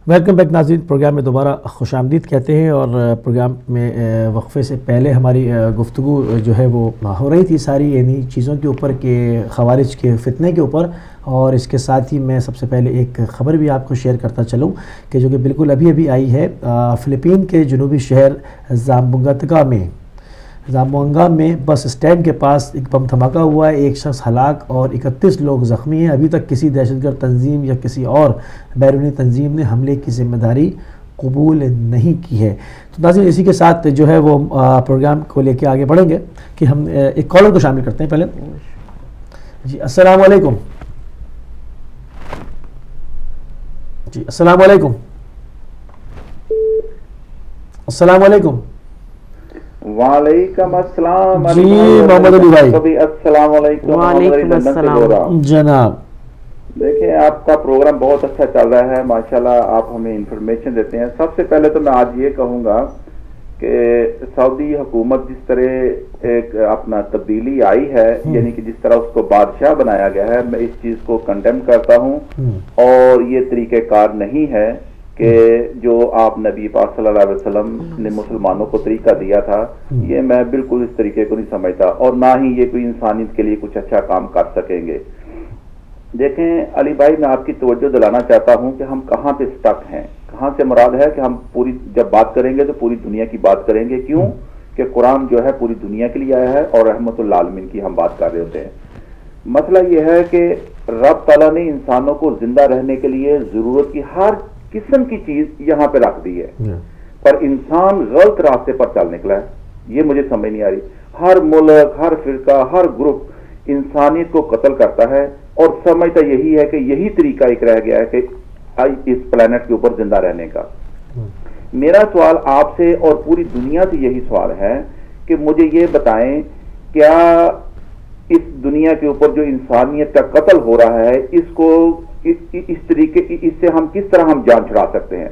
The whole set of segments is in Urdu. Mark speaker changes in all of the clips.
Speaker 1: ویلکم بیک ناظرین، پروگرام میں دوبارہ خوش آمدید کہتے ہیں. اور پروگرام میں وقفے سے پہلے ہماری گفتگو جو ہے وہ ہو رہی تھی ساری یعنی چیزوں کے اوپر کہ خوارج کے فتنے کے اوپر. اور اس کے ساتھ ہی میں سب سے پہلے ایک خبر بھی آپ کو شیئر کرتا چلوں کہ جو کہ بالکل ابھی آئی ہے. فلپین کے جنوبی شہر زامبونگا میں بس اسٹینڈ کے پاس ایک بم دھماکہ ہوا ہے. ایک شخص ہلاک اور 31 لوگ زخمی ہیں. ابھی تک کسی دہشت گرد تنظیم یا کسی اور بیرونی تنظیم نے حملے کی ذمہ داری قبول نہیں کی ہے. تو ناظرین، اسی کے ساتھ جو ہے وہ پروگرام کو لے کے آگے بڑھیں گے کہ ہم ایک کالر کو شامل کرتے ہیں پہلے. جی السلام علیکم. جی السلام علیکم. السلام علیکم.
Speaker 2: وعلیکم السلام.
Speaker 1: جی محمد علی بھائی.
Speaker 2: السلام علیکم.
Speaker 3: وعلیکم السلام
Speaker 1: جناب.
Speaker 2: دیکھیں آپ کا پروگرام بہت اچھا چل رہا ہے ماشاءاللہ. آپ ہمیں انفارمیشن دیتے ہیں. سب سے پہلے تو میں آج یہ کہوں گا کہ سعودی حکومت جس طرح ایک اپنا تبدیلی آئی ہے یعنی کہ جس طرح اس کو بادشاہ بنایا گیا ہے، میں اس چیز کو کنڈیم کرتا ہوں. اور یہ طریقہ کار نہیں ہے کہ جو آپ نبی پاک صلی اللہ علیہ وسلم نے مسلمانوں کو طریقہ دیا تھا، یہ میں بالکل اس طریقے کو نہیں سمجھتا اور نہ ہی یہ کوئی انسانیت کے لیے کچھ اچھا کام کر سکیں گے. دیکھیں علی بھائی، میں آپ کی توجہ دلانا چاہتا ہوں کہ ہم کہاں پہ سٹک ہیں. کہاں سے مراد ہے کہ ہم جب بات کریں گے تو پوری دنیا کی بات کریں گے. کیوں کہ قرآن جو ہے پوری دنیا کے لیے آیا ہے اور رحمت للعالمین کی ہم بات کر رہے ہوتے ہیں. مسئلہ یہ ہے کہ رب تعالیٰ نے انسانوں کو زندہ رہنے کے لیے ضرورت کی ہر قسم کی چیز یہاں پہ رکھ دی ہے، پر انسان غلط راستے پر چل نکلا ہے. یہ مجھے سمجھ نہیں آ رہی. ہر ملک، ہر فرقہ، ہر گروپ انسانیت کو قتل کرتا ہے اور سمجھتا یہی ہے کہ یہی طریقہ ایک رہ گیا ہے کہ اس پلانٹ کے اوپر زندہ رہنے کا. میرا سوال آپ سے اور پوری دنیا سے یہی سوال ہے کہ مجھے یہ بتائیں، کیا اس دنیا کے اوپر جو انسانیت کا قتل ہو رہا ہے اس کو اس طریقے اس سے ہم کس طرح ہم جان چھڑا سکتے ہیں؟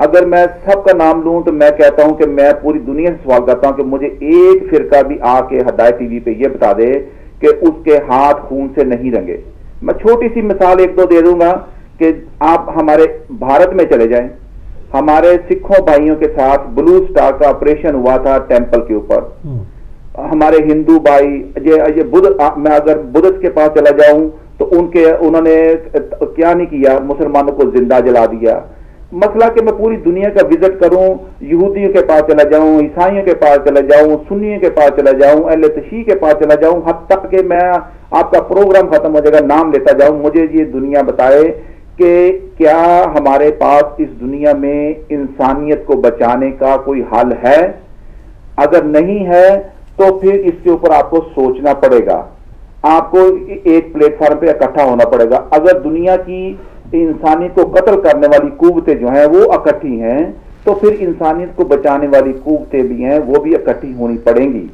Speaker 2: اگر میں سب کا نام لوں تو میں کہتا ہوں کہ میں پوری دنیا سے سوال کرتا ہوں کہ مجھے ایک فرقہ بھی آ کے ہدایت ٹی وی پہ یہ بتا دے کہ اس کے ہاتھ خون سے نہیں رنگے. میں چھوٹی سی مثال ایک دو دے دوں گا کہ آپ ہمارے بھارت میں چلے جائیں. ہمارے سکھوں بھائیوں کے ساتھ بلو سٹار کا آپریشن ہوا تھا ٹیمپل کے اوپر. ہمارے ہندو بھائی میں اگر بدھسٹ کے پاس چلا جاؤں تو انہوں نے کیا نہیں کیا، مسلمانوں کو زندہ جلا دیا. مسئلہ کہ میں پوری دنیا کا وزٹ کروں، یہودیوں کے پاس چلا جاؤں، عیسائیوں کے پاس چلا جاؤں، سنیوں کے پاس چلا جاؤں، اہل تشیع کے پاس چلا جاؤں، حتیٰ کہ میں آپ کا پروگرام ختم ہو جائے گا نام لیتا جاؤں، مجھے یہ دنیا بتائے کہ کیا ہمارے پاس اس دنیا میں انسانیت کو بچانے کا کوئی حل ہے؟ اگر نہیں ہے تو پھر اس کے اوپر آپ کو سوچنا پڑے گا. آپ کو ایک پلیٹ فارم پہ اکٹھا ہونا پڑے گا. اگر دنیا کی انسانیت کو قتل کرنے والی قوتیں جو ہیں وہ اکٹھی ہیں تو پھر انسانیت کو بچانے والی قوتیں بھی ہیں وہ بھی اکٹھی ہونی پڑیں گی،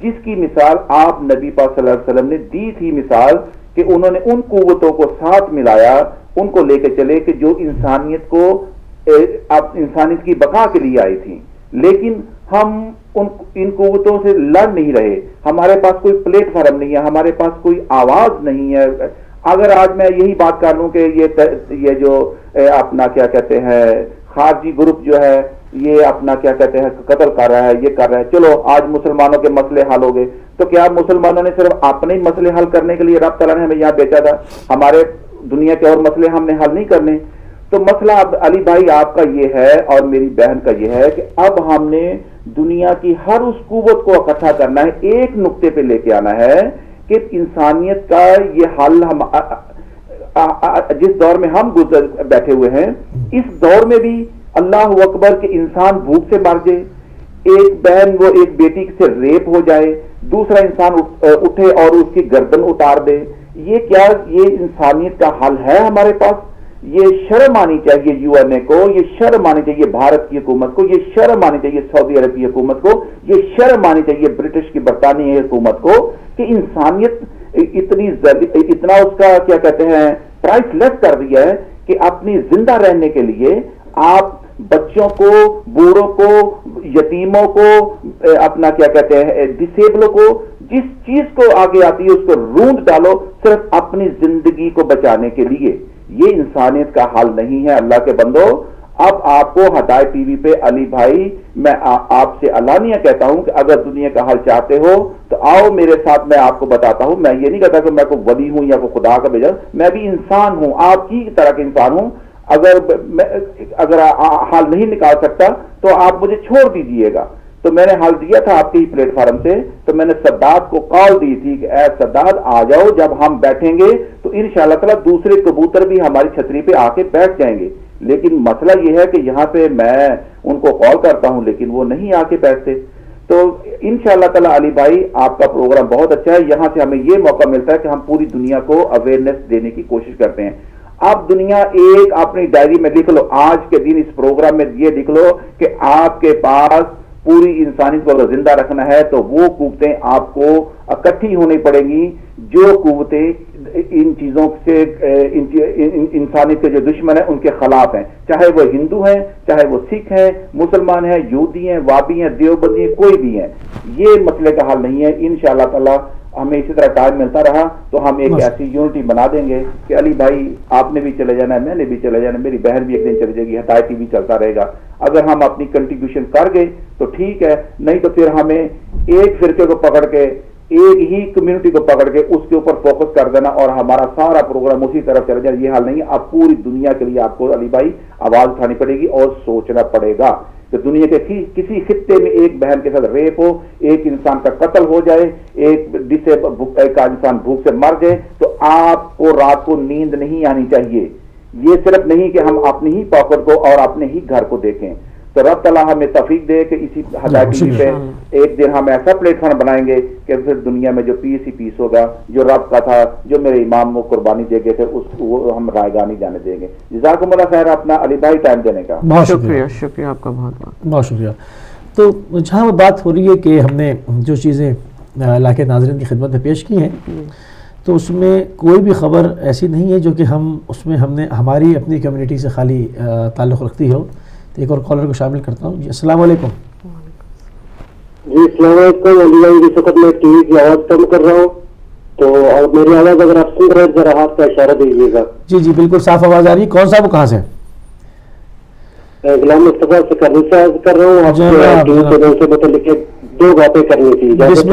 Speaker 2: جس کی مثال آپ نبی پاک صلی اللہ علیہ وسلم نے دی تھی. مثال کہ انہوں نے ان قوتوں کو ساتھ ملایا، ان کو لے کے چلے کہ جو انسانیت کو انسانیت کی بقا کے لیے آئی تھی. لیکن ہم ان قوتوں سے لڑ نہیں رہے. ہمارے پاس کوئی پلیٹ فارم نہیں ہے، ہمارے پاس کوئی آواز نہیں ہے. اگر آج میں یہی بات کر لوں کہ یہ جو اپنا کیا کہتے ہیں خارجی گروپ جو ہے یہ اپنا کیا کہتے ہیں قتل کر رہا ہے، یہ کر رہا ہے، چلو آج مسلمانوں کے مسئلے حل ہو گئے، تو کیا مسلمانوں نے صرف اپنے ہی مسئلے حل کرنے کے لیے رب تعالیٰ نے ہمیں یہاں بھیجا تھا؟ ہمارے دنیا کے اور مسئلے ہم نے حل نہیں کرنے؟ تو مسئلہ اب علی بھائی آپ کا یہ ہے اور میری بہن کا یہ ہے کہ اب ہم نے دنیا کی ہر اس قوت کو اکٹھا کرنا ہے، ایک نقطے پہ لے کے آنا ہے کہ انسانیت کا یہ حل ہم جس دور میں ہم بیٹھے ہوئے ہیں اس دور میں بھی اللہ اکبر کہ انسان بھوک سے مر جائے، ایک بہن وہ ایک بیٹی سے ریپ ہو جائے، دوسرا انسان اٹھے اور اس کی گردن اتار دے، یہ کیا یہ انسانیت کا حل ہے ہمارے پاس؟ یہ شرم آنی چاہیے یو این اے کو، یہ شرم آنی چاہیے بھارت کی حکومت کو، یہ شرم آنی چاہیے سعودی عرب کی حکومت کو، یہ شرم آنی چاہیے برٹش کی برطانوی حکومت کو کہ انسانیت اتنا اس کا کیا کہتے ہیں پرائس لیس کر دیا ہے کہ اپنی زندہ رہنے کے لیے آپ بچوں کو، بوڑھوں کو، یتیموں کو، اپنا کیا کہتے ہیں ڈسیبلوں کو، جس چیز کو آگے آتی ہے اس کو روند ڈالو صرف اپنی زندگی کو بچانے کے لیے. یہ انسانیت کا حل نہیں ہے. اللہ کے بندو اب آپ کو ہدایت ٹی وی پہ علی بھائی میں آپ سے علانیہ کہتا ہوں کہ اگر دنیا کا حل چاہتے ہو تو آؤ میرے ساتھ، میں آپ کو بتاتا ہوں. میں یہ نہیں کہتا کہ میں کوئی ولی ہوں یا کوئی خدا کا بھیجا، میں بھی انسان ہوں، آپ کی طرح کا انسان ہوں. اگر حل نہیں نکال سکتا تو آپ مجھے چھوڑ دیجئے گا. تو میں نے حل دیا تھا آپ کے ہی پلیٹ فارم سے، تو میں نے سداد کو کال دی تھی کہ اے سداد آ جاؤ، جب ہم بیٹھیں گے تو انشاءاللہ تعالی دوسرے کبوتر بھی ہماری چھتری پہ آ کے بیٹھ جائیں گے. لیکن مسئلہ یہ ہے کہ یہاں پہ میں ان کو کال کرتا ہوں لیکن وہ نہیں آ کے بیٹھتے. تو انشاءاللہ تعالی علی بھائی آپ کا پروگرام بہت اچھا ہے. یہاں سے ہمیں یہ موقع ملتا ہے کہ ہم پوری دنیا کو اویئرنیس دینے کی کوشش کرتے ہیں. اب دنیا ایک اپنی ڈائری میں لکھ لو، آج کے دن اس پروگرام میں یہ لکھ لو کہ آپ کے پاس پوری انسانیت کو اگر زندہ رکھنا ہے تو وہ قوتیں آپ کو اکٹھی ہونی پڑیں گی جو قوتیں ان چیزوں سے انسانیت کے جو دشمن ہیں ان کے خلاف ہیں، چاہے وہ ہندو ہیں، چاہے وہ سکھ ہیں، مسلمان ہیں، یہودی ہیں، وابی ہیں، دیوبندی ہیں، کوئی بھی ہیں. یہ مسئلے کا حل نہیں ہے. انشاءاللہ تعالی ہمیں اسی طرح ٹائم ملتا رہا تو ہم ایک ایسی یونٹی بنا دیں گے کہ علی بھائی آپ نے بھی چلے جانا ہے، میں نے بھی چلے جانا ہے، میری بہن بھی ایک دن چلے جائے گی، ہدایت بھی چلتا رہے گا. اگر ہم اپنی کنٹریبیوشن کر گئے تو ٹھیک ہے، نہیں تو پھر ہمیں ایک فرقے کو پکڑ کے، ایک ہی کمیونٹی کو پکڑ کے اس کے اوپر فوکس کر دینا اور ہمارا سارا پروگرام اسی طرف چلا جائے. یہ حال نہیں ہے. اب پوری دنیا کے لیے آپ کو علی بھائی آواز اٹھانی پڑے گی اور سوچنا پڑے گا کہ دنیا کے کسی خطے میں ایک بہن کے ساتھ ریپ ہو، ایک انسان کا قتل ہو جائے، ایک انسان بھوک سے مر جائے تو آپ کو رات کو نیند نہیں آنی چاہیے. یہ صرف نہیں کہ ہم اپنی ہی پاکٹ کو اور اپنے ہی گھر کو دیکھیں. تو رب تعالیٰ ہمیں توفیق دے کہ اسی ہدایت ٹی وی پہ ایک دن ہم ایسا پلیٹ فارم بنائیں گے کہ پھر دنیا میں جو پیس ہی پیس ہوگا، جو رب کا تھا، جو میرے امام کو قربانی دے گئے تھے، اس کو ہم رائے گاہ نہیں جانے دیں گے. جزاکم اللہ خیر اپنا علی بھائی ٹائم دینے کا.
Speaker 1: بہت
Speaker 3: شکریہ آپ کا بہت
Speaker 1: بہت شکریہ. تو جہاں وہ بات ہو رہی ہے کہ ہم نے جو چیزیں علاقے ناظرین کی خدمت میں پیش کی ہیں تو اس میں کوئی بھی خبر ایسی نہیں ہے جو کہ ہم نے ہماری اپنی کمیونٹی سے خالی تعلق رکھتی ہو. ایک اور کالر کو شامل کرتا ہوں. جی السلام علیکم.
Speaker 4: جی السلام علیکم. علی بھائی اس وقت میں ٹی وی کی آواز کم کر رہا ہوں تو اور میری آواز اگر آپ سن رہے ہیں ذرا ہاتھ کا اشارہ دیجیے گا.
Speaker 1: جی جی بالکل صاف آواز آ رہی ہے. کون صاحب کہاں سے؟
Speaker 4: غلام مصطفیٰ سے کرنے سے عرض کر رہا ہوں. آپ ٹی وی چینل سے متعلق دو باتیں کرنی تھی.
Speaker 1: بسم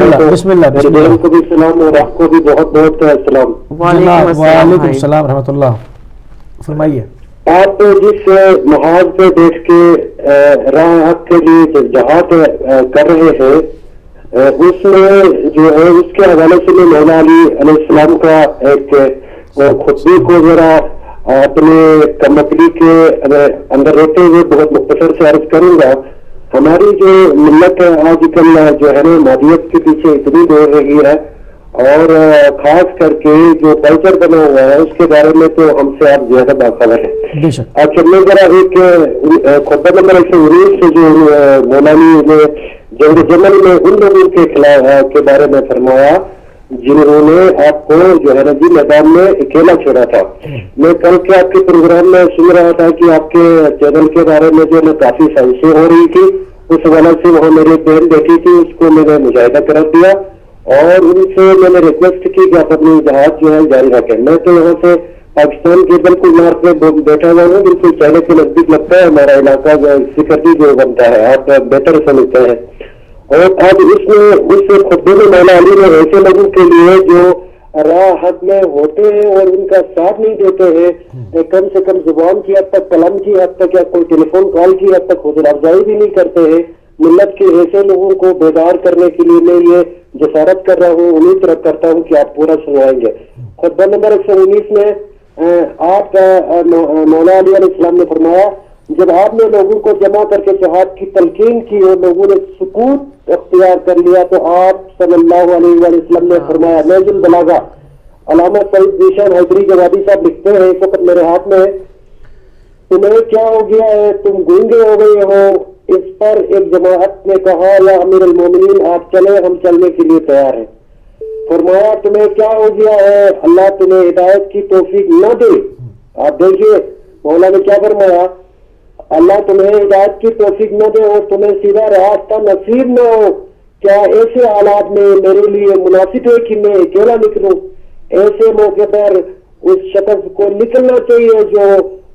Speaker 1: اللہ.
Speaker 4: میری بہن کو بھی سلام اور آپ کو بھی بہت بہت السلام.
Speaker 1: وعلیکم السلام رحمۃ اللہ. فرمائیے.
Speaker 4: آپ جس محاذ پہ بیٹھ کے راہ حق کے لیے جہاد کر رہے ہیں اس میں جو ہے اس کے حوالے سے میں مولا علی علیہ السلام کا ایک خطبے کو ذرا اپنے کمکلی کے اندر رہتے ہوئے بہت مختصر سے عرض کروں گا. ہماری جو ملت ہے آج کل جو ہے نا مادیت کے پیچھے اتنی دوڑ رہی ہے اور خاص کر کے جو کلچر بنا ہوا ہے اس کے بارے میں تو ہم سے آپ زیادہ باخبر ہیں. اچھا میں ذرا ایک خطبہ نمبر 119 سے جو مولانا نے جنگ جمل میں ان لوگوں کے خلاف کے بارے میں فرمایا جنہوں نے آپ کو جو ہے نا جی میدان میں اکیلا چھوڑا تھا. میں کل کے آپ کے پروگرام میں سن رہا تھا کہ آپ کے چینل کے بارے میں جو ہے کافی سازشیں ہو رہی تھی. اس حوالے سے وہاں میری بہن بیٹھی تھی، اس کو میں نے مشاہدہ کر دیا اور ان سے میں نے ریکویسٹ کی کہ آپ اپنی جہاد جو ہے جاری رکھیں. میں تو یہاں سے پاکستان کے بالکل نارتھ میں بیٹھا ہوا ہوں، بالکل چائنا کے نزدیک لگتا ہے ہمارا علاقہ سکردی جو بنتا ہے، آپ بہتر سمجھتے ہیں. اور اب اس خطبے میں مولا علی نے ایسے لوگوں کے لیے جو راہ حق میں ہوتے ہیں اور ان کا ساتھ نہیں دیتے ہیں، کم سے کم زبان کی حد تک، قلم کی حد تک یا کوئی ٹیلی فون کال کی حد تک حوصلہ افزائی بھی نہیں کرتے ہیں، ملت کے ایسے لوگوں کو بیدار کرنے کے لیے میں یہ جسارت کر رہا ہوں. امید کرتا ہوں کہ آپ پورا سنوائیں گے. خطبہ نمبر 119 میں آپ مولا علی علیہ السلام نے فرمایا جب آپ نے لوگوں کو جمع کر کے جہاد کی تلقین کی اور لوگوں نے سکوت اختیار کر لیا تو آپ صلی اللہ علیہ وسلم نے فرمایا نہج البلاغہ. علامہ سعید ذیشان حیدری جوادی صاحب لکھتے ہیں اس وقت میرے ہاتھ میں، تمہیں کیا ہو گیا ہے، تم گونگے ہو گئے ہو. اس پر ایک جماعت نے کہا یا امیر المومنین آپ چلے، ہم چلنے کے لیے تیار ہیں. فرمایا تمہیں کیا ہو گیا ہے، اللہ تمہیں ہدایت کی توفیق نہ دے. آپ دیکھیے مولا نے کیا فرمایا، اللہ تمہیں ہدایت کی توفیق نہ دے اور تمہیں سیدھا راستہ نصیب نہ ہو. کیا ایسے حالات میں میرے لیے مناسب ہے کہ میں اکیلا نکلوں؟ ایسے موقع پر اس شخص کو نکلنا چاہیے جو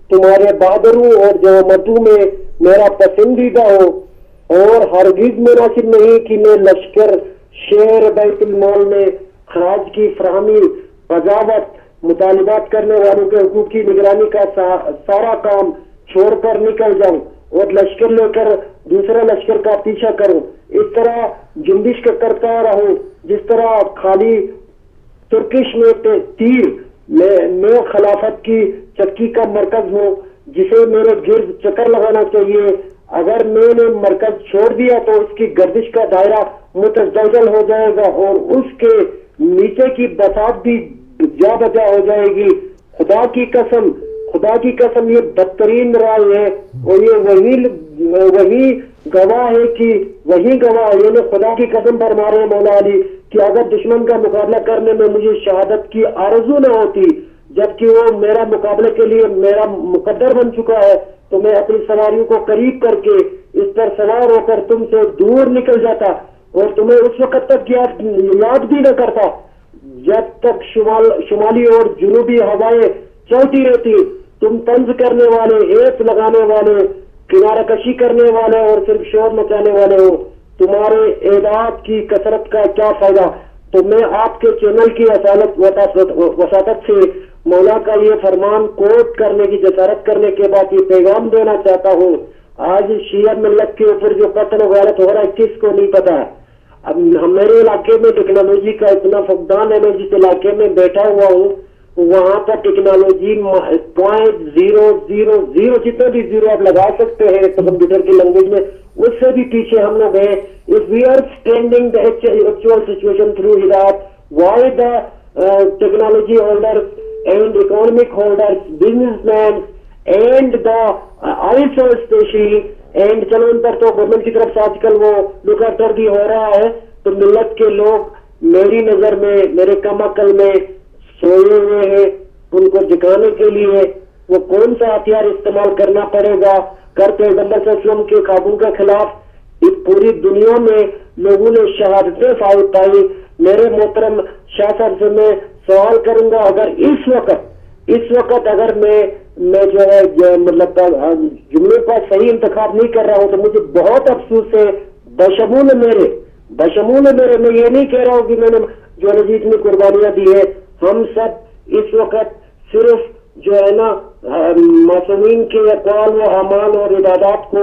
Speaker 4: تمہارے بہادروں اور جو مردوں میں میرا پسندیدہ ہو، اور ہرگز مناسب نہیں کہ میں لشکر، شہر، بیت المال میں خراج کی فراہمی، قضاوت، مطالبات کرنے والوں کے حقوق کی نگرانی کا سارا کام چھوڑ کر نکل جاؤں اور لشکر لے کر دوسرا لشکر کا پیچھا کروں. اس طرح جنبش کرتا رہوں جس طرح خالی ترکش میں تیر. میں خلافت کی چکی کا مرکز ہوں جسے میرے گرد چکر لگانا چاہیے. اگر میں نے مرکز چھوڑ دیا تو اس کی گردش کا دائرہ متزلزل ہو جائے گا اور اس کے نیچے کی بساط بھی جا بجا ہو جائے گی. خدا کی قسم یہ بدترین رائے ہے اور یہ وہی گواہ ہے کہ یعنی خدا کی قسم پر مارے مولا علی کہ اگر دشمن کا مقابلہ کرنے میں مجھے شہادت کی آرزو نہ ہوتی جبکہ وہ میرا مقابلے کے لیے میرا مقدر بن چکا ہے تو میں اپنی سواریوں کو قریب کر کے اس پر سوار ہو کر تم سے دور نکل جاتا اور تمہیں اس وقت تک یاد بھی نہ کرتا جب تک شمالی اور جنوبی ہوائیں چلتی رہتی. تم طنز کرنے والے، ایپ لگانے والے، کنارہ کشی کرنے والے اور صرف شور مچانے والے ہو. تمہارے اعداد کی کثرت کا کیا فائدہ؟ تو میں آپ کے چینل کی وساطت سے مولا کا یہ فرمان کوٹ کرنے کی جسارت کرنے کے بعد یہ پیغام دینا چاہتا ہوں. آج شیعہ ملت کے اوپر جو قتل و غارت ہو رہا ہے کس کو نہیں پتا ہے. اب میرے علاقے میں ٹیکنالوجی کا اتنا فقدان ہے. میں جس علاقے میں بیٹھا ہوا ہوں وہاں پر ٹیکنالوجی 0.000 جتنے بھی زیرو آپ لگا سکتے ہیں تو کمپیوٹر کی لینگویج میں اس سے بھی پیچھے ہم لوگ ہیں. If we are standing the actual situation through Hidayat, why the technology holders and economic holders, businessmen and the ISO especially and چلو ان پر تو گورنمنٹ کی طرف سے آج کل وہ لکاٹر بھی ہو رہا ہے تو ملت کے لوگ میری نظر میں میرے کم عقل میں سوئے ہوئے ہیں. ان کو جگانے کے لیے وہ کون سا ہتھیار استعمال کرنا پڑے گا کر پیغمبر صلی اللہ علیہ وسلم کے خوابوں کے خلاف اس پوری دنیا میں لوگوں نے شہادتیں فائز پائی. میرے محترم شاہ صاحب سے میں سوال کروں گا اگر اس وقت اگر میں جو ہے مطلب جملے کا صحیح انتخاب نہیں کر رہا ہوں تو مجھے بہت افسوس ہے. بشمول میرے میں یہ نہیں کہہ رہا ہوں کہ میں نے جو ہے اتنی قربانیاں دی ہے. ہم سب اس وقت صرف جو ہے نا معصومین کے اقوال و اعمال اور عبادات کو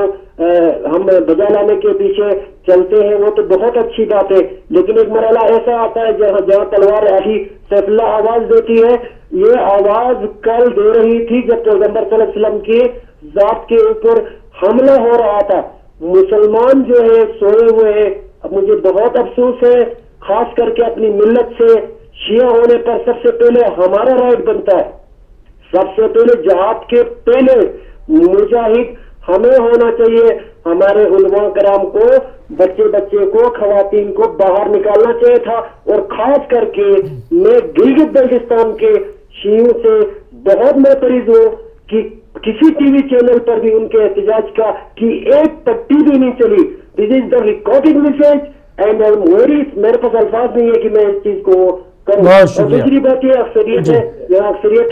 Speaker 4: ہم بجا لانے کے پیچھے چلتے ہیں. وہ تو بہت اچھی بات ہے لیکن ایک مرحلہ ایسا آتا ہے جہاں تلوار علی سیف اللہ آواز دیتی ہے. یہ آواز کل دے رہی تھی جب پیغمبر صلی اللہ علیہ وسلم کی ذات کے اوپر حملہ ہو رہا تھا. مسلمان جو ہے سوئے ہوئے ہیں. اب مجھے بہت افسوس ہے خاص کر کے اپنی ملت سے شیعہ ہونے پر سب سے پہلے ہمارا رائٹ بنتا ہے. سب سے پہلے جہاد کے پہلے مجاہد ہمیں ہونا چاہیے. ہمارے علماء کرام کو بچے کو خواتین کو باہر نکالنا چاہیے تھا اور خاص کر کے میں گلگت بلتستان کے شیعوں سے بہت محترض ہوں کہ کسی ٹی وی چینل پر بھی ان کے احتجاج کا کی ایک پٹی بھی نہیں چلی. دس از دا ریکارڈنگ میسج اینڈ میرے پاس الفاظ نہیں ہے کہ میں اس چیز کو کروں. اور دوسری بات یہ اکثریت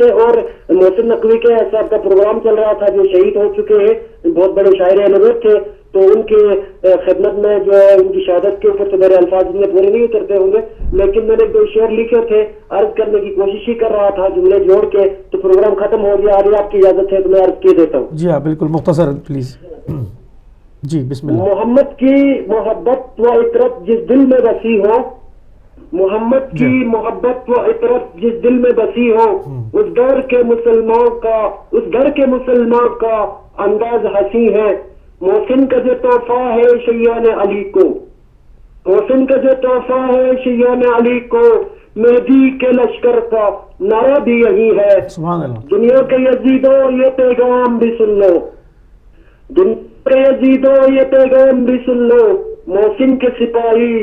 Speaker 4: ہے اور محسن نقوی کے صاحب کا پروگرام چل رہا تھا جو شہید ہو چکے ہیں بہت بڑے شاعر علویت تھے تو ان کے خدمت میں جو ہے ان کی شہادت کے اوپر تو میرے الفاظ میں پورے نہیں اترتے ہوں گے لیکن میں نے دو شعر لکھے تھے عرض کرنے کی کوشش ہی کر رہا تھا جملے جوڑ کے تو پروگرام ختم ہو گیا. آگے آپ کی اجازت ہے تو میں عرض کیے دیتا ہوں.
Speaker 1: جی ہاں بالکل مختصر پلیز. جی بسم اللہ.
Speaker 4: محمد کی محبت و عطرت جس دل میں بسی ہو، محمد کی محبت و عطرت جس دل میں بسی ہو اس گھر کے مسلمان کا انداز ہنسی ہے. محسن کا جو تحفہ ہے شیعان علی کو، محسن کا جو تحفہ ہے شیعان علی کو، مہدی کے لشکر کا نعرہ بھی یہی ہے.
Speaker 1: سبحان اللہ.
Speaker 4: دنیا کے یزیدوں یہ پیغام بھی سن لو، دنیا کے یزیدوں یہ پیغام بھی سن لو، محسن کے سپاہی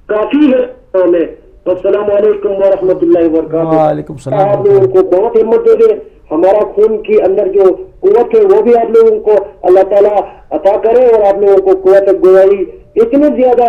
Speaker 4: کافی ہے ہمیں. السلام علیکم ورحمۃ اللہ وبرکاتہ.
Speaker 1: وعلیکم السلام.
Speaker 4: آپ لوگوں کو بہت ہمت دے دیں. ہمارا خون کی اندر جو قوت ہے وہ بھی آپ لوگوں کو اللہ تعالیٰ عطا کرے اور آپ لوگوں کو قوت گوئی اتنی زیادہ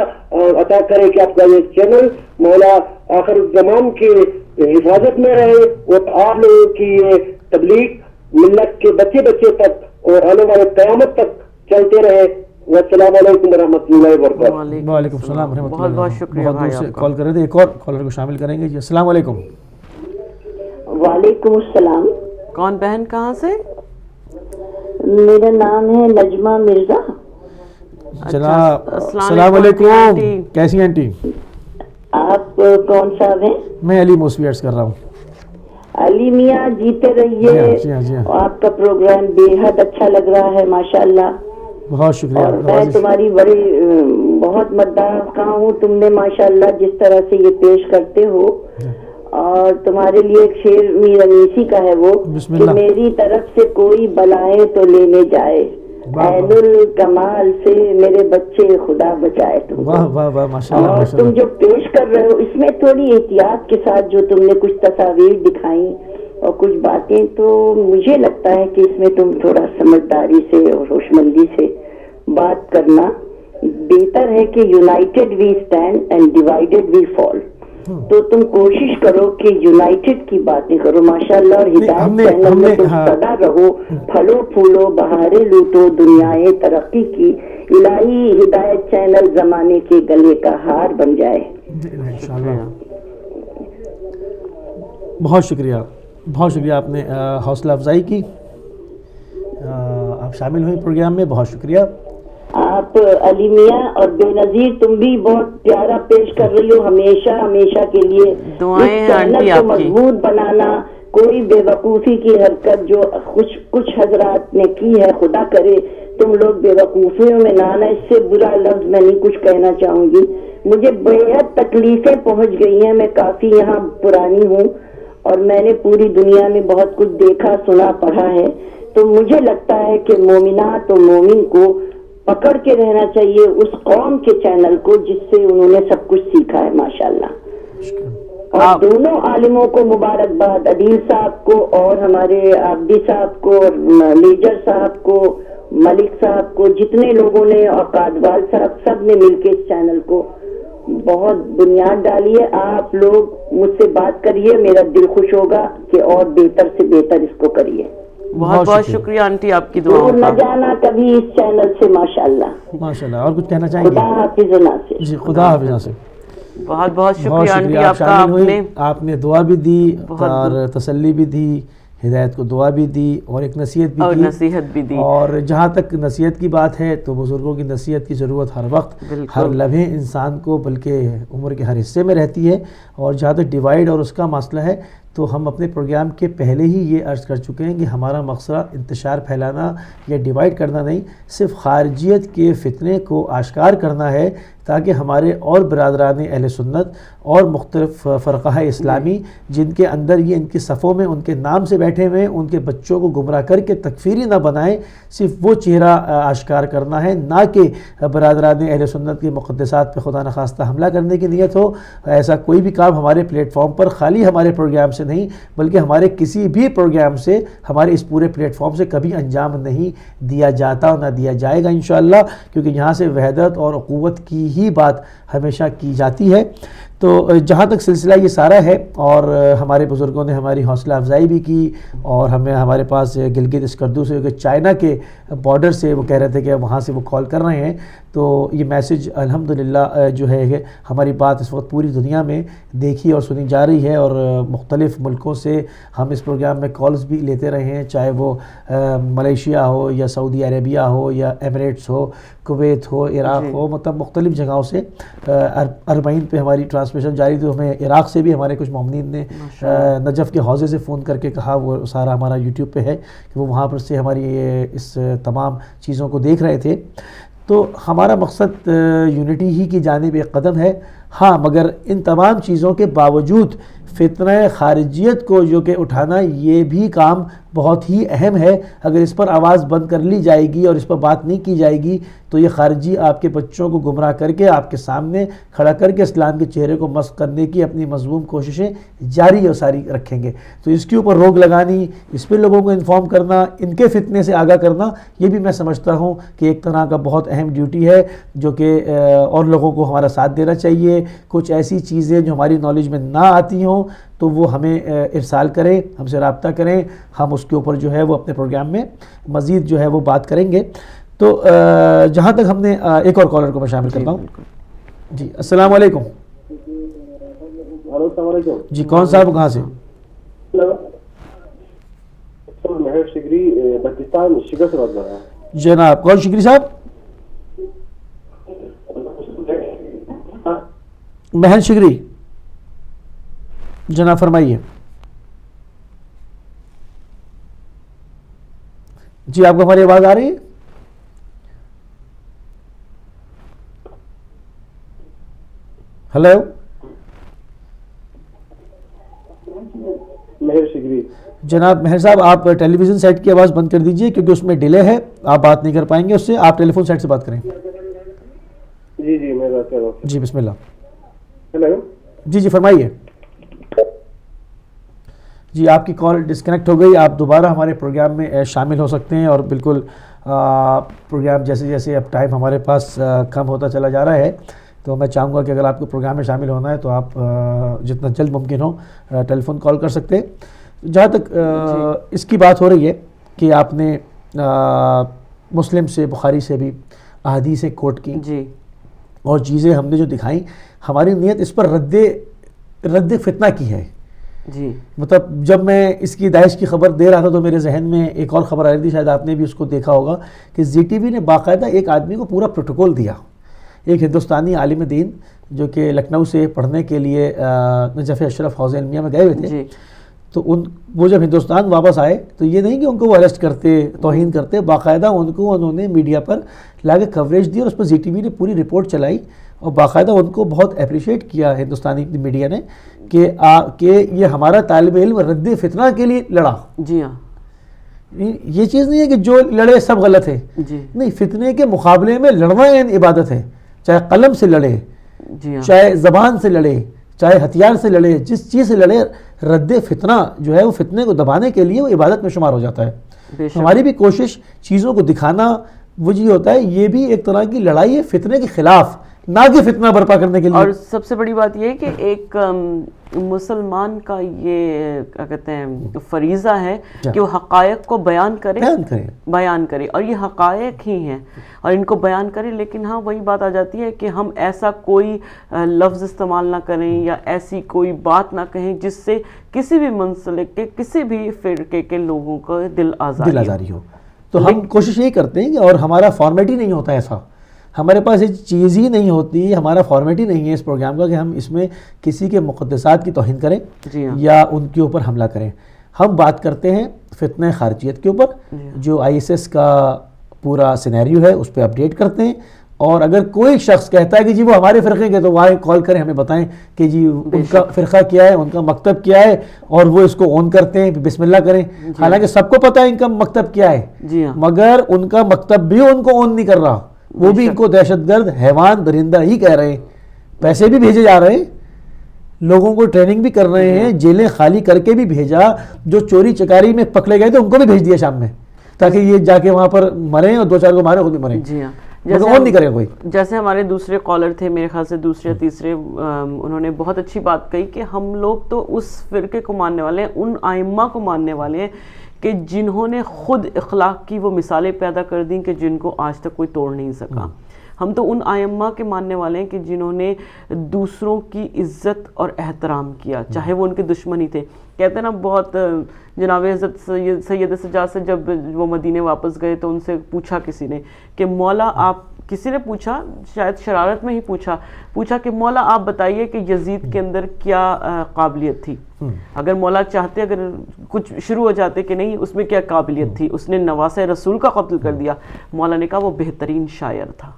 Speaker 4: عطا کرے کہ آپ کا یہ چینل مولا آخر الزمان کی حفاظت میں رہے اور آپ لوگوں کی یہ تبلیغ ملت کے بچے بچے تک اور آنے والے قیامت تک چلتے رہے. والسلام علیکم ورحمۃ اللہ وبرکاتہ.
Speaker 1: وعلیکم السلام ورحمۃ اللہ.
Speaker 3: بہت بہت شکریہ
Speaker 1: بہت
Speaker 3: بھائی
Speaker 1: دور سے
Speaker 3: آپ کا.
Speaker 1: کال کر رہے تھے. ایک اور کالر کو شامل کریں گے جی. السلام علیکم.
Speaker 5: وعلیکم السلام.
Speaker 3: کون بہن کہاں سے؟
Speaker 5: میرا نام ہے نجمہ مرزا.
Speaker 1: جناب
Speaker 3: السلام
Speaker 1: السلام
Speaker 3: علیکم
Speaker 1: علیکم.
Speaker 3: آنٹی.
Speaker 1: کیسی ہیں آنٹی؟
Speaker 5: آپ کون صاحب ہیں؟
Speaker 1: میں علی موسوی عرض کر رہا ہوں.
Speaker 5: علی میاں جیتے
Speaker 1: جی
Speaker 5: رہیے.
Speaker 1: ہاں، جی ہاں، جی ہاں.
Speaker 5: آپ کا پروگرام بے حد اچھا لگ رہا ہے ماشاءاللہ.
Speaker 1: بہت شکریہ.
Speaker 5: اور میں
Speaker 1: نوازش.
Speaker 5: تمہاری بڑی بہت مداح ہوں. تم نے ماشاءاللہ جس طرح سے یہ پیش کرتے ہو، اور تمہارے لیے ایک شعر میر انیسی کا ہے وہ
Speaker 1: بسم
Speaker 5: کہ
Speaker 1: اللہ.
Speaker 5: میری طرف سے کوئی بلائیں تو لینے جائے،
Speaker 1: واہ
Speaker 5: عین
Speaker 1: واہ.
Speaker 5: الکمال سے میرے بچے خدا بچائے تم کو.
Speaker 1: واہ واہ واہ ماشاء اللہ
Speaker 5: اور
Speaker 1: ماشاء
Speaker 5: تم
Speaker 1: اللہ.
Speaker 5: جو پیش کر رہے ہو اس میں تھوڑی احتیاط کے ساتھ جو تم نے کچھ تصاویر دکھائیں اور کچھ باتیں، تو مجھے لگتا ہے کہ اس میں تم تھوڑا سمجھداری سے اور ہوشمندی سے بات کرنا بہتر ہے کہ united we stand and divided we fall. تو تم کوشش کرو کہ یونائٹڈ کی باتیں کرو ماشاءاللہ. اور ہدایت چینل میں تم سدا رہو، پھلو پھولو بہاریں لوٹو دنیائے ترقی کی. الہی ہدایت چینل زمانے کے گلے کا ہار بن جائے.
Speaker 1: انشاءاللہ. بہت شکریہ. بہت شکریہ. آپ نے حوصلہ افزائی کی. آپ شامل ہوئیں پروگرام میں. بہت شکریہ.
Speaker 5: آپ علی میاں اور بے نظیر تم بھی بہت پیارا پیش کر رہی ہو ہمیشہ ہمیشہ کے لیے.
Speaker 3: دعائیں
Speaker 5: اس چینل
Speaker 3: آنٹی
Speaker 5: کو
Speaker 3: آپ کی.
Speaker 5: مضبوط بنانا. کوئی بے وقوفی کی حرکت جو کچھ حضرات نے کی ہے، خدا کرے تم لوگ بے وقوفیوں میں نہ آنا. اس سے برا لفظ میں نہیں کچھ کہنا چاہوں گی. مجھے بے حد تکلیفیں پہنچ گئی ہیں. میں کافی یہاں پرانی ہوں اور میں نے پوری دنیا میں بہت کچھ دیکھا سنا پڑھا ہے. تو مجھے لگتا ہے کہ مومنات و مومن کو پکڑ کے رہنا چاہیے اس قوم کے چینل کو جس سے انہوں نے سب کچھ سیکھا ہے ماشاءاللہ. اور دونوں عالموں کو مبارکباد، عدیل صاحب کو اور ہمارے عابدی صاحب کو اور میجر صاحب کو، ملک صاحب کو، جتنے لوگوں نے اور قادوال صاحب سب نے مل کے اس چینل کو بہت بنیاد ڈالی ہے. آپ لوگ مجھ سے بات کریے، میرا دل خوش ہوگا کہ اور بہتر سے بہتر اس کو کریے.
Speaker 3: بہت بہت شکریہ آنٹی آپ کی
Speaker 5: دور
Speaker 3: دعاؤں
Speaker 5: نہ
Speaker 3: کا.
Speaker 5: جانا کبھی اس چینل سے ماشاءاللہ.
Speaker 1: ماشاءاللہ. اور کچھ کہنا چاہیں
Speaker 5: خدا
Speaker 1: گے؟
Speaker 5: حافظ و ناصر.
Speaker 1: جی خدا حافظ ناصر.
Speaker 3: بہت بہت
Speaker 1: بہت
Speaker 3: شکریہ آنٹی
Speaker 1: شکریہ.
Speaker 3: آپ کا.
Speaker 1: شامل
Speaker 3: آپ
Speaker 1: ہوئی.
Speaker 3: نے
Speaker 1: آپ نے دعا بھی دی
Speaker 3: بہت
Speaker 1: اور تسلی بھی دی، ہدایت کو دعا بھی دی اور ایک نصیحت بھی
Speaker 3: اور
Speaker 1: کی.
Speaker 3: نصیحت بھی دی.
Speaker 1: اور جہاں تک نصیحت کی بات ہے تو بزرگوں کی نصیحت کی ضرورت ہر وقت
Speaker 3: بالکل.
Speaker 1: ہر لمحے انسان کو بلکہ عمر کے ہر حصے میں رہتی ہے. اور جہاں تک ڈیوائیڈ اور اس کا مسئلہ ہے تو ہم اپنے پروگرام کے پہلے ہی یہ عرض کر چکے ہیں کہ ہمارا مقصد انتشار پھیلانا یا ڈیوائیڈ کرنا نہیں، صرف خارجیت کے فتنے کو آشکار کرنا ہے تاکہ ہمارے اور برادران اہل سنت اور مختلف فرقہ اسلامی جن کے اندر یہ ان کی صفوں میں ان کے نام سے بیٹھے ہوئے ان کے بچوں کو گمراہ کر کے تکفیری نہ بنائیں. صرف وہ چہرہ آشکار کرنا ہے، نہ کہ برادران اہل سنت کے مقدسات پہ خدا نخواستہ حملہ کرنے کی نیت ہو. ایسا کوئی بھی کام ہمارے پلیٹ فارم پر خالی ہمارے پروگرام سے نہیں بلکہ ہمارے کسی بھی پروگرام سے، ہمارے اس پورے پلیٹ فارم سے کبھی انجام نہیں دیا جاتا اور نہ دیا جائے گا انشاءاللہ، کیونکہ یہاں سے وحدت اور اخوت کی ہی بات ہمیشہ کی جاتی ہے. تو جہاں تک سلسلہ یہ سارا ہے اور ہمارے بزرگوں نے ہماری حوصلہ افزائی بھی کی اور ہمیں ہمارے پاس گلگت اسکردو سے چائنا کے بارڈر سے وہ کہہ رہے تھے کہ وہاں سے وہ کال کر رہے ہیں. تو یہ میسج الحمدللہ جو ہے ہماری بات اس وقت پوری دنیا میں دیکھی اور سنی جا رہی ہے اور مختلف ملکوں سے ہم اس پروگرام میں کالز بھی لیتے رہے ہیں، چاہے وہ ملیشیا ہو یا سعودی عربیہ ہو یا ایمریٹس ہو، کویت ہو، عراق ہو، مطلب مختلف جگہوں سے. اربعین پہ ہماری ٹرانسمیشن جاری تھی. ہمیں عراق سے بھی ہمارے کچھ مومنین نے نجف کے حوضے سے فون کر کے کہا، وہ سارا ہمارا یوٹیوب پہ ہے کہ وہ وہاں پر سے ہماری اس تمام چیزوں کو دیکھ رہے تھے. تو ہمارا مقصد یونٹی ہی کی جانب ایک قدم ہے. ہاں مگر ان تمام چیزوں کے باوجود فتنہ خارجیت کو جو کہ اٹھانا یہ بھی کام بہت ہی اہم ہے. اگر اس پر آواز بند کر لی جائے گی اور اس پر بات نہیں کی جائے گی تو یہ خارجی آپ کے بچوں کو گمراہ کر کے آپ کے سامنے کھڑا کر کے اسلام کے چہرے کو مسخ کرنے کی اپنی مذموم کوششیں جاری اور ساری رکھیں گے. تو اس کے اوپر روک لگانی، اس پہ لوگوں کو انفارم کرنا، ان کے فتنے سے آگاہ کرنا، یہ بھی میں سمجھتا ہوں کہ ایک طرح کا بہت اہم ڈیوٹی ہے جو کہ اور لوگوں کو ہمارا ساتھ دینا چاہیے. کچھ ایسی چیزیں جو ہماری نالج میں نہ آتی ہوں تو وہ ہمیں ارسال کریں, ہم سے رابطہ کریں, ہم اس کے اوپر جو ہے وہ اپنے پروگرام میں مزید جو ہے وہ بات کریں گے. تو جہاں تک ہم نے ایک اور کالر کو میں شامل کرتا ہوں. جی السلام علیکم.
Speaker 4: السلام علیکم.
Speaker 1: جی کون صاحب کہاں سے؟
Speaker 4: مہر شگری پاکستان شگر سے بات کر رہا ہوں.
Speaker 1: جناب کون شگری صاحب؟ مہر شگری, جناب فرمائیے. جی آپ کو ہماری آواز آ رہی ہے؟ ہلو
Speaker 4: مہر شگری.
Speaker 1: جناب مہر صاحب آپ ٹیلی ویژن سیٹ کی آواز بند کر دیجئے کیونکہ اس میں ڈیلے ہے, آپ بات نہیں کر پائیں گے اس سے. آپ ٹیلی فون سیٹ سے بات کریں.
Speaker 4: جی جی میں بات کر رہا ہوں.
Speaker 1: جی بسم اللہ.
Speaker 4: ہیلو.
Speaker 1: جی جی فرمائیے. جی آپ کی کال ڈسکنیکٹ ہو گئی, آپ دوبارہ ہمارے پروگرام میں شامل ہو سکتے ہیں, اور بالکل پروگرام جیسے جیسے اب ٹائم ہمارے پاس کم ہوتا چلا جا رہا ہے تو میں چاہوں گا کہ اگر آپ کو پروگرام میں شامل ہونا ہے تو آپ جتنا جلد ممکن ہو ٹیلی فون کال کر سکتے ہیں. جہاں تک اس کی بات ہو رہی ہے کہ آپ نے مسلم سے بخاری سے بھی احادیث کوٹ کی
Speaker 3: جی,
Speaker 1: اور چیزیں ہم نے جو دکھائیں, ہماری نیت اس پر رد فتنہ کی ہے.
Speaker 3: جی
Speaker 1: مطلب جب میں اس کی داعش کی خبر دے رہا تھا تو میرے ذہن میں ایک اور خبر آ رہی تھی, شاید آپ نے بھی اس کو دیکھا ہوگا, کہ زی ٹی وی نے باقاعدہ ایک آدمی کو پورا پروٹوکول دیا, ایک ہندوستانی عالم دین جو کہ لکھنؤ سے پڑھنے کے لیے نجف اشرف حوزہ علمیہ میں گئے ہوئے تھے.
Speaker 3: جی
Speaker 1: تو وہ جب ہندوستان واپس آئے تو یہ نہیں کہ ان کو وہ اریسٹ کرتے, توہین کرتے, باقاعدہ ان کو انہوں نے میڈیا پر لا کے کوریج دی, اور اس پر زی ٹی وی نے پوری رپورٹ چلائی, اور باقاعدہ ان کو بہت اپریشیٹ کیا ہندوستانی میڈیا نے کہ یہ ہمارا طالب علم رد فتنہ کے لیے لڑا.
Speaker 3: جی ہاں,
Speaker 1: یہ چیز نہیں ہے کہ جو لڑے سب غلط ہے,
Speaker 3: جی
Speaker 1: نہیں, فتنے کے مقابلے میں لڑنا عبادت ہے, چاہے قلم سے لڑے,
Speaker 3: جی ہاں,
Speaker 1: چاہے زبان سے لڑے, چاہے ہتھیار سے لڑے, جس چیز سے لڑے, رد فتنہ جو ہے وہ فتنے کو دبانے کے لیے وہ عبادت میں شمار ہو جاتا ہے.
Speaker 3: بے شک.
Speaker 1: ہماری بھی کوشش چیزوں کو دکھانا وہ جی ہوتا ہے, یہ بھی ایک طرح کی لڑائی ہے فتنے کے خلاف, نہ کہ فتنہ برپا کرنے کے لیے.
Speaker 3: اور سب سے بڑی بات یہ ہے کہ ایک مسلمان کا یہ کیا کہتے ہیں فریضہ ہے کہ وہ حقائق کو بیان کرے, اور یہ حقائق ہی ہیں اور ان کو بیان کرے. لیکن ہاں وہی بات آ جاتی ہے کہ ہم ایسا کوئی لفظ استعمال نہ کریں یا ایسی کوئی بات نہ کہیں جس سے کسی بھی منسلک کے کسی بھی فرقے کے لوگوں کو دل آزاری ہو.
Speaker 1: تو ہم کوشش یہی کرتے ہیں کہ, اور ہمارا فارمیٹ ہی نہیں ہوتا ایسا, ہمارے پاس یہ چیز ہی نہیں ہوتی, ہمارا فارمیٹ ہی نہیں ہے اس پروگرام کا کہ ہم اس میں کسی کے مقدسات کی توہین کریں یا ان کے اوپر حملہ کریں. ہم بات کرتے ہیں فتنہ خارجیت کے اوپر, جو آئی ایس ایس کا پورا سینیریو ہے اس پہ اپڈیٹ کرتے ہیں, اور اگر کوئی شخص کہتا ہے کہ جی وہ ہمارے فرقے کے, تو وہاں کال کریں, ہمیں بتائیں کہ جی ان کا فرقہ کیا ہے, ان کا مکتب کیا ہے, اور وہ اس کو اون کرتے ہیں, بسم اللہ کریں. حالانکہ سب کو پتہ ہے ان کا مکتب کیا ہے, مگر ان کا مکتب بھی ان کو اون نہیں کر رہا, وہ بھی ان کو دہشت گرد, حیوان, درندہ ہی کہہ رہے ہیں. پیسے بھی بھیجے جا رہے ہیں, لوگوں کو ٹریننگ بھی کر رہے ہیں, جیلیں خالی کر کے بھی بھیجا, جو چوری چکاری میں پکڑے گئے تھے ان کو بھی بھیج دیا شام میں, تاکہ یہ جا کے وہاں پر مریں اور 2-4 کو مارے, خود بھی مریں.
Speaker 3: جی ہاں,
Speaker 1: نہیں کرے کوئی.
Speaker 3: جیسے ہمارے دوسرے کالر تھے, میرے خیال سے دوسرے یا تیسرے, انہوں نے بہت اچھی بات کہی کہ ہم لوگ تو اس فرقے کو ماننے والے ہیں, ان ائمہ کو ماننے والے ہیں کہ جنہوں نے خود اخلاق کی وہ مثالیں پیدا کر دیں کہ جن کو آج تک کوئی توڑ نہیں سکا. ہم تو ان ائمہ کے ماننے والے ہیں کہ جنہوں نے دوسروں کی عزت اور احترام کیا, چاہے وہ ان کے دشمن ہی تھے. کہتے ہیں نا, بہت جناب حضرت سید سجاد سے جب وہ مدینے واپس گئے تو ان سے پوچھا کسی نے کہ مولا آپ, کسی نے پوچھا, شاید شرارت میں ہی پوچھا کہ مولا آپ بتائیے کہ یزید کے اندر کیا قابلیت تھی, اگر مولا چاہتے, اگر کچھ شروع ہو جاتے کہ نہیں اس میں کیا قابلیت تھی, اس نے نواسہ رسول کا قتل کر دیا. مولا نے کہا وہ بہترین شاعر تھا.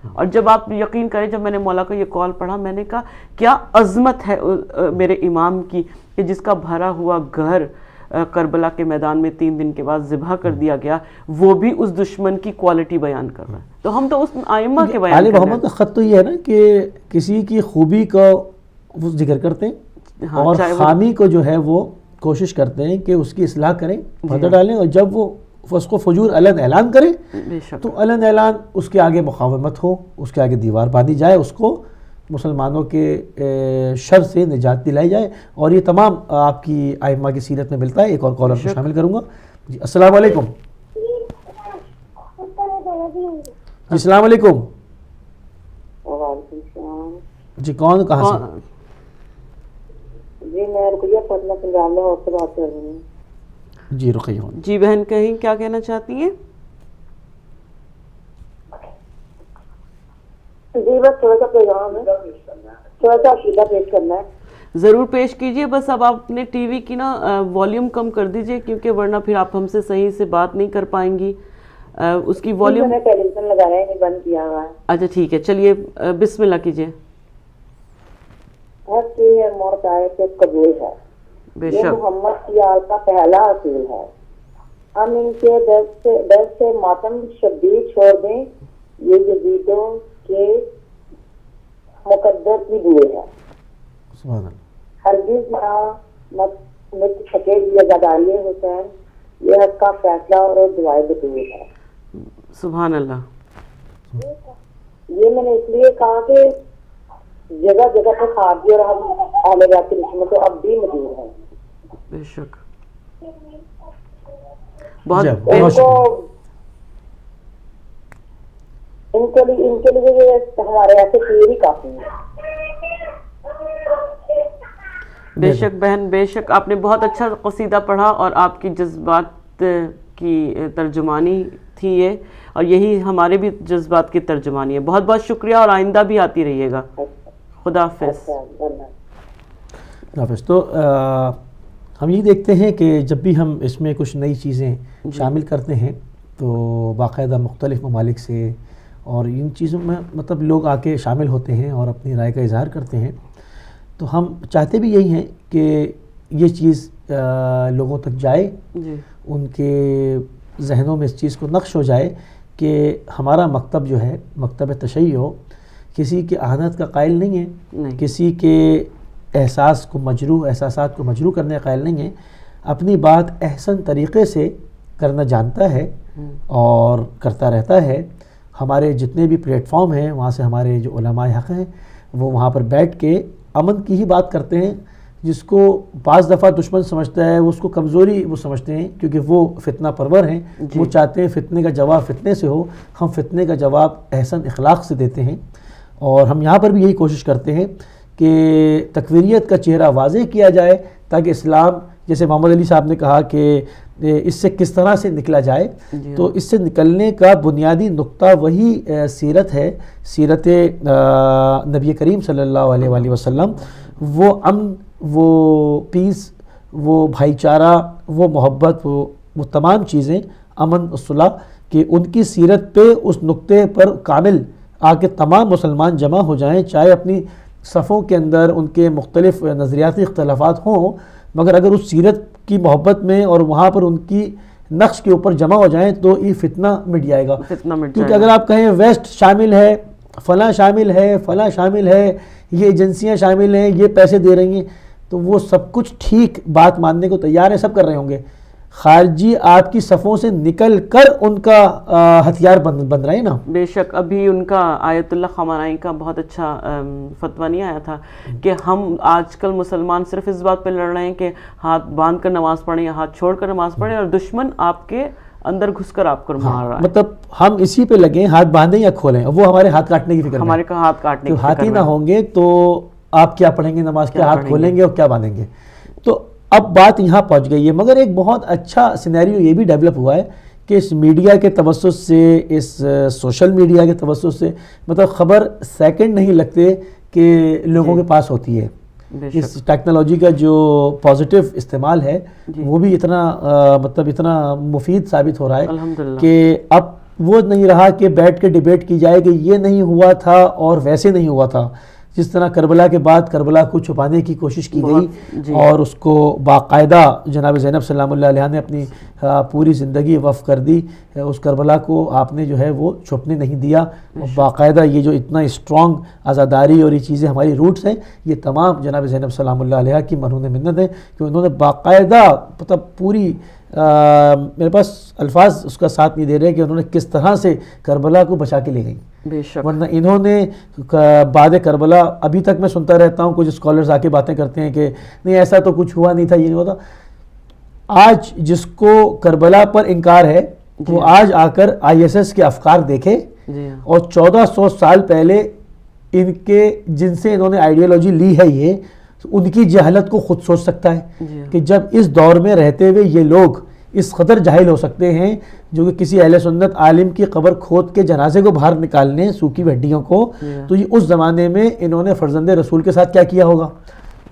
Speaker 3: اور جب آپ یقین کریں, جب میں نے مولا کا یہ کال پڑھا, میں نے کہا کیا عظمت ہے میرے امام کی, کہ جس کا بھرا ہوا گھر کربلا کے میدان میں 3 دن کے بعد ذبح کر دیا گیا, وہ بھی اس دشمن کی کوالٹی بیان کر رہا ہے. تو ہم تو اس ائمہ کے بیان
Speaker 1: علی محمد کا خط تو یہ ہے نا کہ کسی کی خوبی کا وہ ذکر کرتے ہیں, اور خامی کو جو ہے وہ کوشش کرتے ہیں کہ اس کی اصلاح کریں, پردہ ڈالیں, اور جب وہ اس کو فجور علن اعلان کریں تو علن اعلان اس کے آگے مقاومت ہو, اس کے آگے دیوار باندھی جائے, اس کو مسلمانوں کے شر سے نجات دلائی جائے. اور یہ تمام آپ کی ائمہ کی سیرت میں ملتا ہے. ایک اور کالر کو شامل کروں گا. جی السلام علیکم. جی السلام علیکم. جی کون کہاں سے؟
Speaker 6: جی میں رقیہ فاطمہ پنجاب لاہور سے بات کر رہی ہوں.
Speaker 1: جی رقیہ.
Speaker 3: جی بہن کہیں کیا کہنا چاہتی ہیں؟
Speaker 6: جی بس تھوڑا سا پیغام ہے, تھوڑا سا عقیدہ پیش کرنا ہے.
Speaker 3: ضرور پیش کیجئے. بس اب آپ اپنے ٹی وی کی نا والیوم کم کر دیجئے, کیونکہ ورنہ پھر آپ ہم سے صحیح سے بات نہیں کر پائیں گی. اس کی والیوم
Speaker 6: میں نے ٹیلی ویژن لگایا ہے, نہیں بند کیا ہوا ہے.
Speaker 3: اچھا ٹھیک ہے, چلیے بسم اللہ کیجئے.
Speaker 6: حق کی ہے موت آئے سے قبول ہے,
Speaker 3: بے
Speaker 6: یہ
Speaker 3: شک.
Speaker 6: محمد کی آل کا پہلا اصول ہے. ہم ان کے در سے ماتم شبیر چھوڑ دیں, یہ یزیدوں کے مقدر کی دعا ہے.
Speaker 1: سبحان اللہ.
Speaker 6: ہرگز نہ مٹ سکے یہ زداری حسین, یہ حق کا فیصلہ اور دعائے بطور ہے.
Speaker 3: سبحان اللہ.
Speaker 6: یہ میں نے اس لیے کہا کہ جگہ جگہ پر خارجی اور ہم اہل بیت کی رسمتیں اب بھی موجود ہیں.
Speaker 3: بے شک. بہت
Speaker 6: ان کے لیے ہمارے ایسے پیر ہی کافی ہیں.
Speaker 3: بے شک بہن, بے شک. آپ نے بہت اچھا قصیدہ پڑھا اور آپ کی جذبات کی ترجمانی تھی یہ, اور یہی ہمارے بھی جذبات کی ترجمانی ہے. بہت بہت شکریہ, اور آئندہ بھی آتی رہیے گا. خدا حافظ.
Speaker 1: حافظ. تو ہم یہ دیکھتے ہیں کہ جب بھی ہم اس میں کچھ نئی چیزیں شامل کرتے ہیں تو باقاعدہ مختلف ممالک سے اور ان چیزوں میں مطلب لوگ آ کے شامل ہوتے ہیں اور اپنی رائے کا اظہار کرتے ہیں. تو ہم چاہتے بھی یہی ہیں کہ یہ چیز لوگوں تک جائے, ان کے ذہنوں میں اس چیز کو نقش ہو جائے کہ ہمارا مکتب جو ہے مکتب تشیع کسی کے اہانت کا قائل نہیں ہے, کسی کے احساسات کو مجروح کرنے کا قائل نہیں ہے. اپنی بات احسن طریقے سے کرنا جانتا ہے اور کرتا رہتا ہے. ہمارے جتنے بھی پلیٹ فارم ہیں وہاں سے ہمارے جو علماء حق ہیں وہ وہاں پر بیٹھ کے امن کی ہی بات کرتے ہیں. جس کو بعض دفعہ دشمن سمجھتا ہے وہ اس کو کمزوری وہ سمجھتے ہیں, کیونکہ وہ فتنہ پرور ہیں. وہ چاہتے ہیں فتنے کا جواب فتنے سے ہو. ہم فتنے کا جواب احسن اخلاق سے دیتے ہیں, اور ہم یہاں پر بھی یہی کوشش کرتے ہیں کہ تکفیریت کا چہرہ واضح کیا جائے تاکہ اسلام, جیسے محمد علی صاحب نے کہا کہ اس سے کس طرح سے نکلا جائے, تو اس سے نکلنے کا بنیادی نقطہ وہی سیرت ہے, سیرت نبی کریم صلی اللہ علیہ وآلہ وسلم. وہ امن, وہ پیس, وہ بھائی چارہ, وہ محبت, وہ تمام چیزیں, امن صلح, کہ ان کی سیرت پہ اس نقطے پر کامل آ کے تمام مسلمان جمع ہو جائیں, چاہے اپنی صفوں کے اندر ان کے مختلف نظریاتی اختلافات ہوں, مگر اگر اس سیرت کی محبت میں اور وہاں پر ان کی نقش کے اوپر جمع ہو جائیں تو یہ فتنہ مٹ جائے گا. کیونکہ اگر آپ کہیں ویسٹ شامل ہے, فلاں شامل ہے, فلاں شامل ہے, یہ ایجنسیاں شامل ہیں, یہ پیسے دے رہی ہیں, تو وہ سب کچھ ٹھیک بات ماننے کو تیار ہے, سب کر رہے ہوں گے. خارجی آپ کی صفوں سے نکل کر ان کا ہتھیار بن رہے ہیں نا. بے
Speaker 3: شک. ابھی ان کا آیت اللہ خامنائی کا بہت اچھا فتویٰ نہیں آیا تھا کہ ہم آج کل مسلمان صرف اس بات پہ لڑ رہے ہیں کہ ہاتھ باندھ کر نماز پڑھیں یا ہاتھ چھوڑ کر نماز پڑھیں, اور دشمن آپ کے اندر گھس کر آپ کو مار رہا ہے.
Speaker 1: مطلب ہم اسی پہ لگیں, ہاتھ باندھیں یا کھولیں, وہ ہمارے ہاتھ کاٹنے کی فکر میں,
Speaker 3: ہمارے ہاتھ کاٹنے کی فکر میں.
Speaker 1: ہاتھ ہی نہ ہوں گے تو آپ کیا پڑھیں گے نماز, کیا ہاتھ کھولیں گے اور کیا باندھیں گے. تو اب بات یہاں پہنچ گئی ہے. مگر ایک بہت اچھا سینیریو یہ بھی ڈیولپ ہوا ہے کہ اس میڈیا کے توسط سے, اس سوشل میڈیا کے توسط سے, مطلب خبر سیکنڈ نہیں لگتے کہ لوگوں کے پاس ہوتی ہے. اس ٹیکنالوجی کا جو پازیٹیو استعمال ہے وہ بھی اتنا مطلب اتنا مفید ثابت ہو رہا ہے کہ اب وہ نہیں رہا کہ بیٹھ کے ڈیبیٹ کی جائے کہ یہ نہیں ہوا تھا اور ویسے نہیں ہوا تھا. جس طرح کربلا کے بعد کربلا کو چھپانے کی کوشش کی گئی اور اس کو باقاعدہ جناب زینب سلام اللہ علیہ نے اپنی پوری زندگی وقف کر دی, اس کربلا کو آپ نے جو ہے وہ چھپنے نہیں دیا. باقاعدہ یہ جو اتنا اسٹرانگ عزاداری اور یہ چیزیں ہماری روٹس ہیں, یہ تمام جناب زینب سلام اللہ علیہ کی مرہون منت ہیں کہ انہوں نے باقاعدہ مطلب پوری میرے پاس الفاظ اس کا ساتھ نہیں دے رہے کہ انہوں نے کس طرح سے کربلا کو بچا کے لے گئیں.
Speaker 3: بے شک.
Speaker 1: ورنہ انہوں نے بعد کربلا ابھی تک میں سنتا رہتا ہوں کچھ اسکالرز آ کے باتیں کرتے ہیں کہ نہیں ایسا تو کچھ ہوا نہیں تھا, یہ نہیں ہوتا. آج جس کو کربلا پر انکار ہے وہ آج آ کر ISS کے افکار دیکھے اور 1400 سال پہلے ان کے جن سے انہوں نے آئیڈیالوجی لی ہے یہ ان کی جہالت کو خود سوچ سکتا ہے کہ جب اس دور میں رہتے ہوئے یہ لوگ اس قدر جاہل ہو سکتے ہیں جو کہ کسی اہل سنت عالم کی قبر کھود کے جنازے کو باہر نکالنے سوکھی ہڈیوں کو, تو یہ اس زمانے میں انہوں نے فرزند رسول کے ساتھ کیا کیا ہوگا.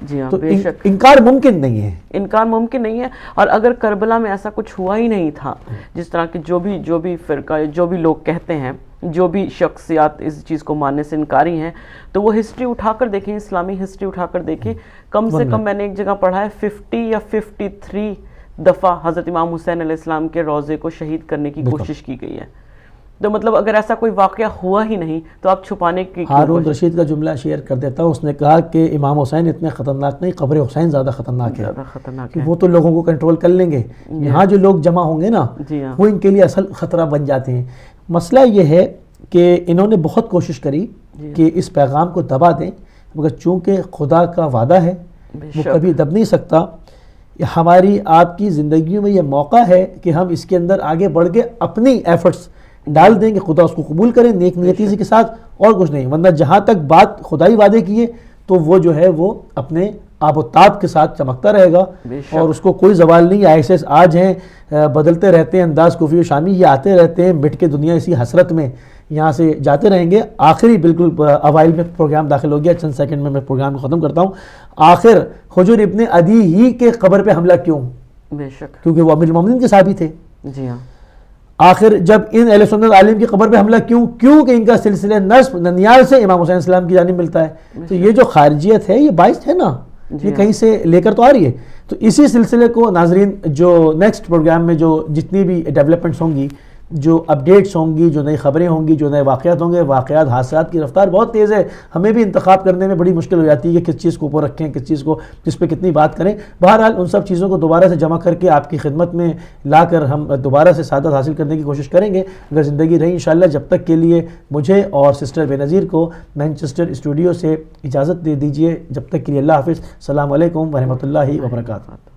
Speaker 3: جی ہاں,
Speaker 1: تو
Speaker 3: بے شک
Speaker 1: انکار ممکن نہیں ہے,
Speaker 3: انکار ممکن نہیں ہے. اور اگر کربلا میں ایسا کچھ ہوا ہی نہیں تھا جس طرح کے جو بھی فرقہ جو بھی لوگ کہتے ہیں, جو بھی شخصیات اس چیز کو ماننے سے انکاری ہیں, تو وہ ہسٹری اٹھا کر دیکھیں, اسلامی ہسٹری اٹھا کر دیکھیں. کم سے کم میں نے ایک جگہ پڑھا ہے 50 یا 53 دفعہ حضرت امام حسین علیہ السلام کے روضے کو شہید کرنے کی کوشش کی گئی ہے. تو مطلب اگر ایسا کوئی واقعہ ہوا ہی نہیں تو آپ چھپانے کی
Speaker 1: ہارون رشید کا جملہ شیئر کر دیتا ہوں. اس نے کہا کہ امام حسین اتنے خطرناک نہیں, قبر حسین زیادہ خطرناک ہے,
Speaker 3: خطرناک
Speaker 1: کہ وہ تو لوگوں کو کنٹرول کر لیں گے, یہاں جو لوگ جمع ہوں گے نا وہ ان کے لیے اصل خطرہ بن جاتے ہیں. مسئلہ یہ ہے کہ انہوں نے بہت کوشش کری کہ اس پیغام کو دبا دیں, مگر چونکہ خدا کا وعدہ ہے وہ کبھی دب نہیں سکتا. ہماری آپ کی زندگیوں میں یہ موقع ہے کہ ہم اس کے اندر آگے بڑھ کے اپنی ایفرٹس ڈال دیں کہ خدا اس کو قبول کرے نیک نیتی کے ساتھ, اور کچھ نہیں. ورنہ جہاں تک بات خدائی وعدے کی ہے تو وہ جو ہے وہ اپنے آب و تاب کے ساتھ چمکتا رہے گا اور اس کو کوئی زوال نہیں. ISS آج ہیں, بدلتے رہتے ہیں انداز کفی و شامی, یہ آتے رہتے ہیں, مٹ کے دنیا اسی حسرت میں یہاں سے جاتے رہیں گے. آخری بالکل اوائل میں پروگرام داخل ہو گیا, چند سیکنڈ میں پروگرام کو ختم کرتا ہوں. آخر حجر ابن عدی ہی کے قبر پہ حملہ کیوں؟
Speaker 3: بے شک,
Speaker 1: کیونکہ وہ امیر المومنین کے صحابی تھے.
Speaker 3: جی ہاں.
Speaker 1: آخر جب ان اہل سنت عالم کی قبر پہ حملہ کیوں کہ ان کا سلسلہ نسب ننیال سے امام حسین السلام کی جانب ملتا ہے. تو یہ جو خارجیت ہے یہ باعث ہے نا, یہ کہیں سے لے کر تو آ رہی ہے. تو اسی سلسلے کو ناظرین جو نیکسٹ پروگرام میں جو جتنی بھی ڈیولپمنٹس ہوں گی, جو اپڈیٹس ہوں گی, جو نئی خبریں ہوں گی, جو نئے واقعات ہوں گے, واقعات حادثات کی رفتار بہت تیز ہے, ہمیں بھی انتخاب کرنے میں بڑی مشکل ہو جاتی ہے کہ کس چیز کو اوپر رکھیں, کس چیز کو جس پہ کتنی بات کریں. بہرحال ان سب چیزوں کو دوبارہ سے جمع کر کے آپ کی خدمت میں لا کر ہم دوبارہ سے سعادت حاصل کرنے کی کوشش کریں گے اگر زندگی رہی انشاءاللہ. جب تک کے لیے مجھے اور سسٹر بے نظیر کو مینچسٹر اسٹوڈیو سے اجازت دے دیجیے. جب تک کے لیے اللہ حافظ. السلام علیکم ورحمۃ اللہ وبرکاتہ.